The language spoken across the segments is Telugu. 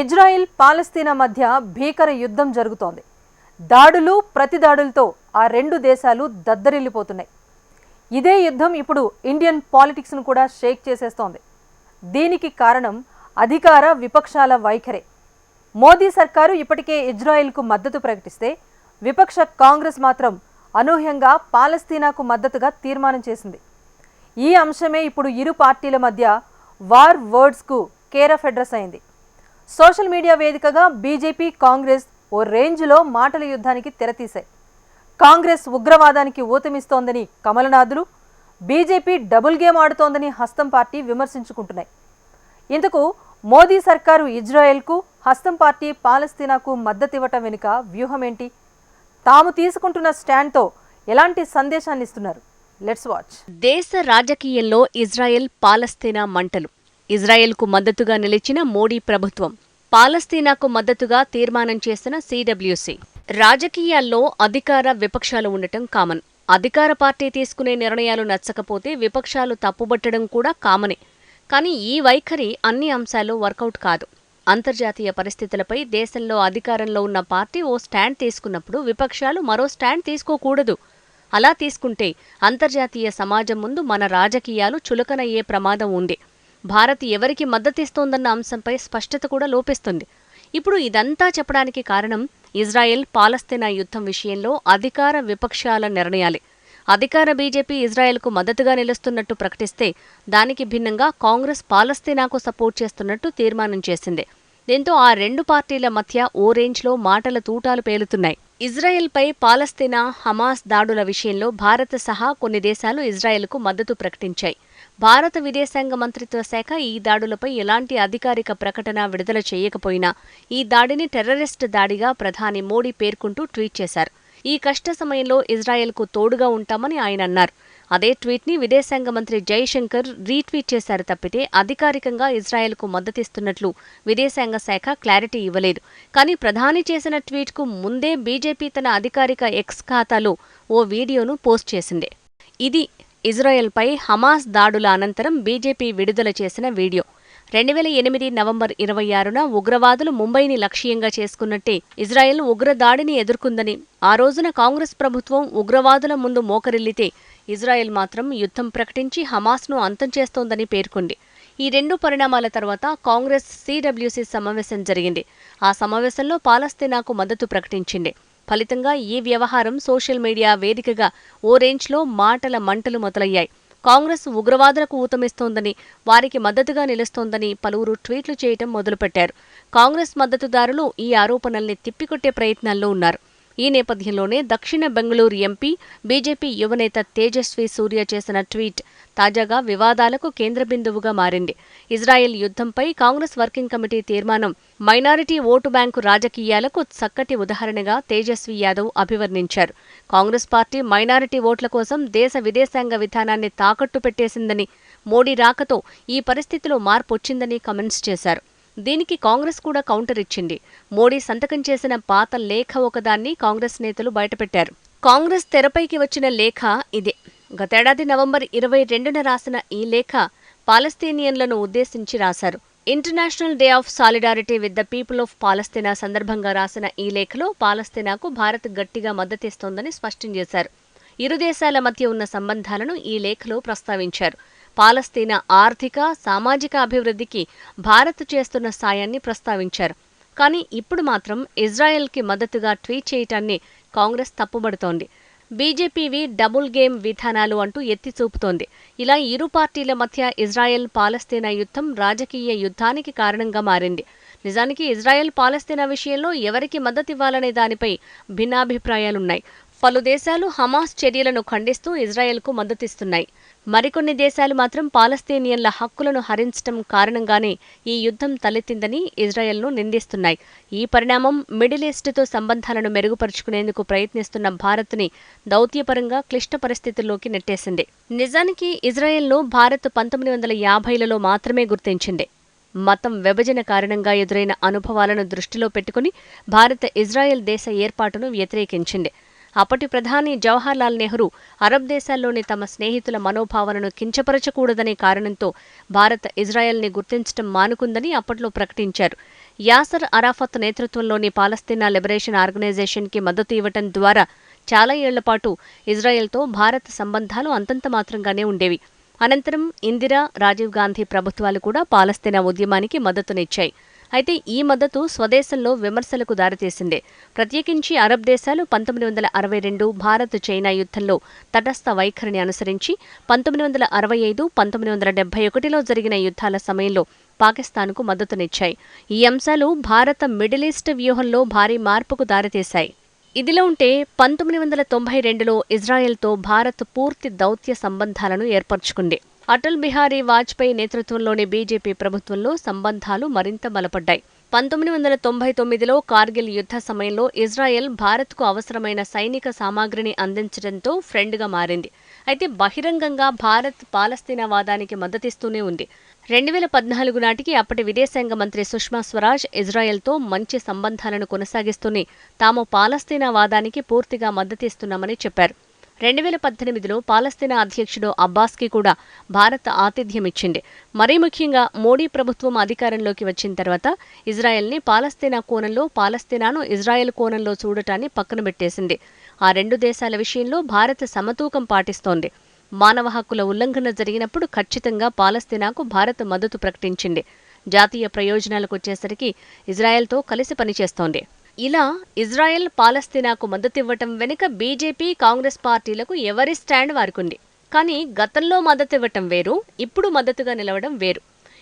ఇజ్రాయెల్ పాలస్తీనా మధ్య భీకర యుద్ధం జరుగుతోంది. దాడులు ప్రతిదాడులతో ఆ రెండు దేశాలు దద్దరిల్లిపోతున్నాయి. ఇదే యుద్ధం ఇప్పుడు ఇండియన్ పాలిటిక్స్ను కూడా షేక్ చేసేస్తోంది. దీనికి కారణం అధికార విపక్షాల వైఖరే. మోదీ సర్కారు ఇప్పటికే ఇజ్రాయెల్కు మద్దతు ప్రకటిస్తే విపక్ష కాంగ్రెస్ మాత్రం అనూహ్యంగా పాలస్తీనాకు మద్దతుగా తీర్మానం చేసింది. ఈ అంశమే ఇప్పుడు ఇరు పార్టీల మధ్య వార్ వర్డ్స్కు కేర్ ఆఫ్ అడ్రస్ అయింది. సోషల్ మీడియా వేదికగా బీజేపీ కాంగ్రెస్ ఓ రేంజ్లో మాటల యుద్ధానికి తెరతీశాయి. కాంగ్రెస్ ఉగ్రవాదానికి ఊతమిస్తోందని కమలనాథులు, బీజేపీ డబుల్ గేమ్ ఆడుతోందని హస్తం పార్టీ విమర్శించుకుంటున్నాయి. ఇందుకు మోదీ సర్కారు ఇజ్రాయెల్కు, హస్తం పార్టీ పాలస్తీనాకు మద్దతివ్వటం వెనుక వ్యూహమేంటి? తాము తీసుకుంటున్న స్టాండ్తో ఎలాంటి సందేశాన్ని ఇస్తున్నారు? Let's watch. దేశ రాజకీయంలో ఇజ్రాయెల్ పాలస్తీనా మంటలు. ఇజ్రాయెల్కు మద్దతుగా నిలిచిన మోడీ ప్రభుత్వం, పాలస్తీనాకు మద్దతుగా తీర్మానం చేసిన సిడబ్ల్యూసీ. రాజకీయాల్లో అధికార విపక్షాలు ఉండటం కామన్. అధికార పార్టీ తీసుకునే నిర్ణయాలు నచ్చకపోతే విపక్షాలు తప్పుబట్టడం కూడా కామనే. కానీ ఈ వైఖరి అన్ని అంశాల్లో వర్కౌట్ కాదు. అంతర్జాతీయ పరిస్థితులపై దేశంలో అధికారంలో ఉన్న పార్టీ ఓ స్టాండ్ తీసుకున్నప్పుడు విపక్షాలు మరో స్టాండ్ తీసుకోకూడదు. అలా తీసుకుంటే అంతర్జాతీయ సమాజం ముందు మన రాజకీయాలు చులకనయ్యే ప్రమాదం ఉంది. భారత్ ఎవరికి మద్దతిస్తోందన్న అంశంపై స్పష్టత కూడా లోపిస్తుంది. ఇప్పుడు ఇదంతా చెప్పడానికి కారణం ఇజ్రాయెల్ పాలస్తీనా యుద్ధం విషయంలో అధికార విపక్షాల నిర్ణయాలే. అధికార బీజేపీ ఇజ్రాయెల్కు మద్దతుగా నిలుస్తున్నట్టు ప్రకటిస్తే దానికి భిన్నంగా కాంగ్రెస్ పాలస్తీనాకు సపోర్ట్ చేస్తున్నట్టు తీర్మానం చేసింది. దీంతో ఆ రెండు పార్టీల మధ్య ఓ రేంజ్లో మాటల తూటాలు పేలుతున్నాయి. ఇజ్రాయెల్పై పాలస్తీనా, హమాస్ దాడుల విషయంలో భారత్ సహా కొన్ని దేశాలు ఇజ్రాయెల్కు మద్దతు ప్రకటించాయి. భారత విదేశాంగ మంత్రిత్వ శాఖ ఈ దాడులపై ఎలాంటి అధికారిక ప్రకటన విడుదల చేయకపోయినా ఈ దాడిని టెర్రరిస్ట్ దాడిగా ప్రధాని మోడీ పేర్కొంటూ ట్వీట్ చేశారు. ఈ కష్ట సమయంలో ఇజ్రాయెల్కు తోడుగా ఉంటామని ఆయన అన్నారు. అదే ట్వీట్ని విదేశాంగ మంత్రి జైశంకర్ రీట్వీట్ చేశారు తప్పితే అధికారికంగా ఇజ్రాయెల్కు మద్దతిస్తున్నట్లు విదేశాంగ శాఖ క్లారిటీ ఇవ్వలేదు. కానీ ప్రధాని చేసిన ట్వీట్కు ముందే బీజేపీ తన అధికారిక ఎక్స్ ఖాతాలో ఓ వీడియోను పోస్ట్ చేసింది. ఇది ఇజ్రాయెల్పై హమాస్ దాడుల అనంతరం బీజేపీ విడుదల చేసిన వీడియో. 2008 నవంబర్ 26న ఉగ్రవాదులు ముంబైని లక్ష్యంగా చేసుకున్నట్టే ఇజ్రాయెల్ ఉగ్రదాడిని ఎదుర్కొందని, ఆ రోజున కాంగ్రెస్ ప్రభుత్వం ఉగ్రవాదుల ముందు మోకరిల్లితే ఇజ్రాయెల్ మాత్రం యుద్ధం ప్రకటించి హమాస్ను అంతం చేస్తోందని పేర్కొంది. ఈ రెండు పరిణామాల తర్వాత కాంగ్రెస్ సిడబ్ల్యూసీ సమావేశం జరిగింది. ఆ సమావేశంలో పాలస్తీనాకు మద్దతు ప్రకటించింది. ఫలితంగా ఈ వ్యవహారం సోషల్ మీడియా వేదికగా ఓ రేంజ్లో మాటల మంటలు మొదలయ్యాయి. కాంగ్రెస్ ఉగ్రవాదులకు ఊతమిస్తోందని, వారికి మద్దతుగా నిలుస్తోందని పలువురు ట్వీట్లు చేయటం మొదలుపెట్టారు. కాంగ్రెస్ మద్దతుదారులు ఈ ఆరోపణల్ని తిప్పికొట్టే ప్రయత్నాల్లో ఉన్నారు. ఈ నేపథ్యంలోనే దక్షిణ బెంగళూరు ఎంపీ, బీజేపీ యువనేత తేజస్వి సూర్య చేసిన ట్వీట్ తాజాగా వివాదాలకు కేంద్రబిందువుగా మారింది. ఇజ్రాయెల్ యుద్ధంపై కాంగ్రెస్ వర్కింగ్ కమిటీ తీర్మానం మైనారిటీ ఓటు బ్యాంకు రాజకీయాలకు చక్కటి ఉదాహరణగా తేజస్వి యాదవ్ అభివర్ణించారు. కాంగ్రెస్ పార్టీ మైనారిటీ ఓట్ల కోసం దేశ విదేశాంగ విధానాన్ని తాకట్టు పెట్టేసిందని, మోడీ రాకతో ఈ పరిస్థితిలో మార్పొచ్చిందని కమెంట్స్ చేశారు. దీనికి కాంగ్రెస్ కూడా కౌంటర్ ఇచ్చింది. మోడీ సంతకం చేసిన పాత లేఖ ఒకదాన్ని కాంగ్రెస్ నేతలు బయటపెట్టారు. కాంగ్రెస్ తెరపైకి వచ్చిన లేఖ ఇదే. గతేడాది నవంబర్ 22న రాసిన ఈ లేఖ పాలస్తీనియన్లను ఉద్దేశించి రాశారు. International day of solidarity with the people of Palestine సందర్భంగా రాసిన ఈ లేఖలో పాలస్తీనాకు భారత్ గట్టిగా మద్దతిస్తోందని స్పష్టం చేశారు. ఇరు దేశాల మధ్య ఉన్న సంబంధాలను ఈ లేఖలో ప్రస్తావించారు. పాలస్తీనా ఆర్థిక, సామాజిక అభివృద్ధికి భారత్ చేస్తున్న సాయాన్ని ప్రస్తావించారు. కానీ ఇప్పుడు మాత్రం ఇజ్రాయెల్కి మద్దతుగా ట్వీట్ చేయటాన్ని కాంగ్రెస్ తప్పుబడుతోంది. బీజేపీవి డబుల్ గేమ్ విధానాలు అంటూ ఎత్తి చూపుతోంది. ఇలా ఇరు పార్టీల మధ్య ఇజ్రాయెల్ పాలస్తీనా యుద్ధం రాజకీయ యుద్ధానికి కారణంగా మారింది. నిజానికి ఇజ్రాయెల్ పాలస్తీనా విషయంలో ఎవరికి మద్దతివ్వాలనే దానిపై భిన్నాభిప్రాయాలున్నాయి. పలు దేశాలు హమాస్ చర్యలను ఖండిస్తూ ఇజ్రాయెల్కు మద్దతిస్తున్నాయి. మరికొన్ని దేశాలు మాత్రం పాలస్తీనియన్ల హక్కులను హరించడం కారణంగానే ఈ యుద్ధం తలెత్తిందని ఇజ్రాయెల్ను నిందిస్తున్నాయి. ఈ పరిణామం మిడిల్ ఈస్ట్తో సంబంధాలను మెరుగుపరుచుకునేందుకు ప్రయత్నిస్తున్న భారత్ని దౌత్యపరంగా క్లిష్ట పరిస్థితుల్లోకి నెట్టేసింది. నిజానికి ఇజ్రాయెల్ను భారత్ 1950లలో మాత్రమే గుర్తించింది. మతం విభజన కారణంగా ఎదురైన అనుభవాలను దృష్టిలో పెట్టుకుని భారత్ ఇజ్రాయెల్ దేశ ఏర్పాటును వ్యతిరేకించింది. అప్పటి ప్రధాని జవహర్లాల్ నెహ్రూ అరబ్ దేశాల్లోని తమ స్నేహితుల మనోభావాలను కించపరచకూడదనే కారణంతో భారత్ ఇజ్రాయెల్ని గుర్తించడం మానుకుందని అప్పట్లో ప్రకటించారు. యాసర్ అరాఫత్ నేతృత్వంలోని పాలస్తీనా లిబరేషన్ ఆర్గనైజేషన్కి మద్దతు ఇవ్వటం ద్వారా చాలా ఏళ్లపాటు ఇజ్రాయెల్తో భారత్ సంబంధాలు అంతంత మాత్రంగానే ఉండేవి. అనంతరం ఇందిరా, రాజీవ్ గాంధీ ప్రభుత్వాలు కూడా పాలస్తీనా ఉద్యమానికి మద్దతునిచ్చాయి. అయితే ఈ మద్దతు స్వదేశంలో విమర్శలకు దారితీసింది. ప్రత్యేకించి అరబ్ దేశాలు 1962 భారత్ చైనా యుద్ధంలో తటస్థ వైఖరిని అనుసరించి 1965, 1971లో జరిగిన యుద్ధాల సమయంలో పాకిస్తాన్కు మద్దతునిచ్చాయి. ఈ అంశాలు భారత మిడిల్ ఈస్ట్ వ్యూహంలో భారీ మార్పుకు దారితీశాయి. ఇదిలా ఉంటే 1992లో ఇజ్రాయెల్తో భారత్ పూర్తి దౌత్య సంబంధాలను ఏర్పరచుకుంది. అటల్ బిహారీ వాజ్పేయి నేతృత్వంలోని బీజేపీ ప్రభుత్వంలో సంబంధాలు మరింత బలపడ్డాయి. 1999లో కార్గిల్ యుద్ధ సమయంలో ఇజ్రాయెల్ భారత్కు అవసరమైన సైనిక సామాగ్రిని అందించడంతో ఫ్రెండ్గా మారింది. అయితే బహిరంగంగా భారత్ పాలస్తీనా వాదానికి మద్దతిస్తూనే ఉంది. 2014 నాటికి అప్పటి విదేశాంగ మంత్రి సుష్మా స్వరాజ్ ఇజ్రాయెల్తో మంచి సంబంధాలను కొనసాగిస్తూనే తాము పాలస్తీనా వాదానికి పూర్తిగా మద్దతిస్తున్నామని చెప్పారు. 2018లో పాలస్తీనా అధ్యక్షుడు అబ్బాస్కి కూడా భారత్ ఆతిథ్యమిచ్చింది. మరీ ముఖ్యంగా మోడీ ప్రభుత్వం అధికారంలోకి వచ్చిన తర్వాత ఇజ్రాయెల్ని పాలస్తీనా కోణంలో, పాలస్తీనాను ఇజ్రాయెల్ కోణంలో చూడటాన్ని పక్కన పెట్టేసింది. ఆ రెండు దేశాల విషయంలో భారత్ సమతూకం పాటిస్తోంది. మానవ హక్కుల ఉల్లంఘన జరిగినప్పుడు ఖచ్చితంగా పాలస్తీనాకు భారత్ మద్దతు ప్రకటించింది. జాతీయ ప్రయోజనాలకొచ్చేసరికి ఇజ్రాయెల్తో కలిసి పనిచేస్తోంది. ఇలా ఇజ్రాయెల్ పాలస్తీనాకు మద్దతివ్వటం వెనుక బీజేపీ, కాంగ్రెస్ పార్టీలకు ఎవరి స్టాండ్ వారికుంది. కానీ గతంలో మద్దతివ్వటం వేరు, ఇప్పుడు మద్దతుగా నిలవడం వేరు.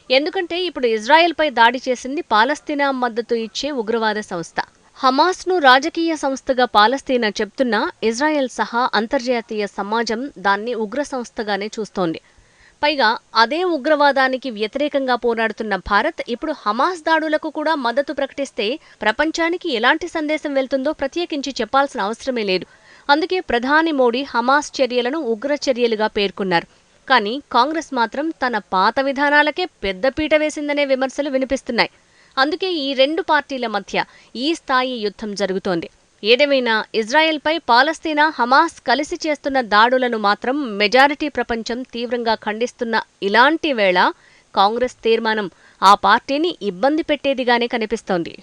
ఎందుకంటే ఇప్పుడు ఇజ్రాయెల్పై దాడి చేసింది పాలస్తీనా మద్దతు ఇచ్చే ఉగ్రవాద సంస్థ. హమాస్ను రాజకీయ సంస్థగా పాలస్తీనా చెప్తున్నా ఇజ్రాయెల్ సహా అంతర్జాతీయ సమాజం దాన్ని ఉగ్ర సంస్థగానే చూస్తోంది. పైగా అదే ఉగ్రవాదానికి వ్యతిరేకంగా పోరాడుతున్న భారత్ ఇప్పుడు హమాస్ దాడులకు కూడా మద్దతు ప్రకటిస్తే ప్రపంచానికి ఎలాంటి సందేశం వెళ్తుందో ప్రత్యేకించి చెప్పాల్సిన అవసరమే లేదు. అందుకే ప్రధాని మోడీ హమాస్ చర్యలను ఉగ్ర చర్యలుగా పేర్కొన్నారు. కానీ కాంగ్రెస్ మాత్రం తన పాత విధానాలకే పెద్దపీట వేసిందనే విమర్శలు వినిపిస్తున్నాయి. అందుకే ఈ రెండు పార్టీల మధ్య ఈ స్థాయి యుద్ధం జరుగుతోంది. ఏదేమైనా ఇజ్రాయెల్పై పాలస్తీనా, హమాస్ కలిసి చేస్తున్న దాడులను మాత్రం మెజారిటీ ప్రపంచం తీవ్రంగా ఖండిస్తున్న ఇలాంటి వేళ కాంగ్రెస్ తీర్మానం ఆ పార్టీని ఇబ్బంది పెట్టేదిగానే కనిపిస్తోంది.